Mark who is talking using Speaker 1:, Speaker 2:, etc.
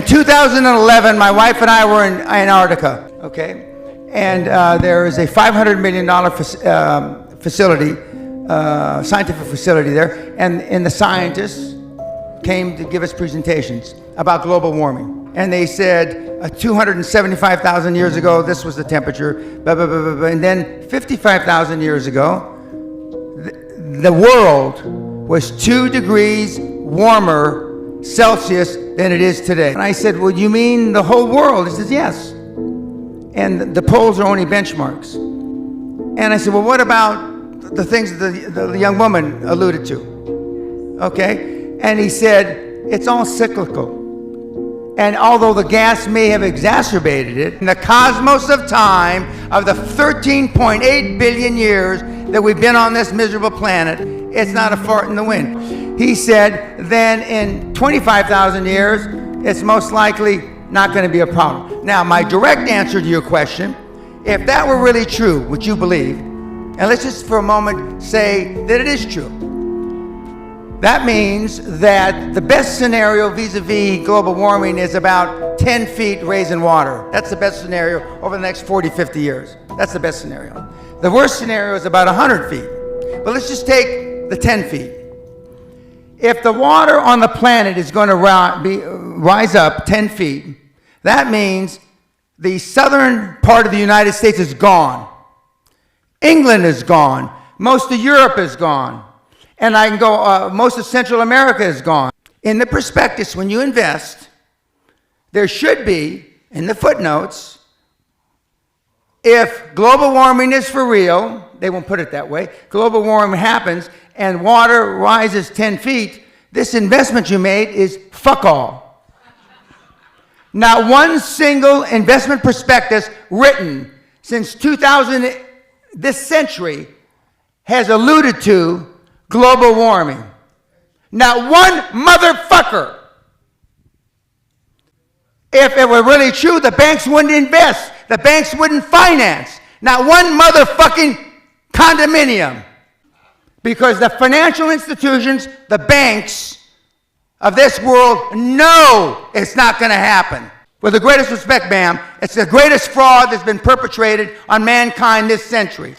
Speaker 1: In 2011, my wife and I were in Antarctica, okay? And there is a $500 million facility, scientific facility there, and the scientists came to give us presentations about global warming. And they said 275,000 years ago, this was the temperature, blah, blah, blah, blah, blah. And then 55,000 years ago, the world was 2 degrees warmer Celsius than it is today. And I said, well, you mean the whole world? He says, yes. And the poles are only benchmarks. And I said, well, what about the things that the young woman alluded to? Okay? And he said, it's all cyclical. And although the gas may have exacerbated it, in the cosmos of time of the 13.8 billion years that we've been on this miserable planet, it's not a fart in the wind. He said, then in 25,000 years, it's most likely not going to be a problem. Now, my direct answer to your question, if that were really true, which you believe, and let's just for a moment say that it is true, that means that the best scenario vis-a-vis global warming is about 10 feet raise in water. That's the best scenario over the next 40, 50 years. That's the best scenario. The worst scenario is about 100 feet. But let's just take the 10 feet. If the water on the planet is going to rise up 10 feet, that means the southern part of the United States is gone. England is gone. Most of Europe is gone. And I can go, most of Central America is gone. In the prospectus, when you invest, there should be, in the footnotes, if global warming is for real, they won't put it that way, global warming happens and water rises 10 feet, this investment you made is fuck all. Not one single investment prospectus written since 2000, this century, has alluded to global warming. Not one motherfucker. If it were really true, the banks wouldn't invest. The banks wouldn't finance. Not one motherfucking condominium. Because the financial institutions, the banks of this world know it's not going to happen. With the greatest respect, ma'am, it's the greatest fraud that's been perpetrated on mankind this century.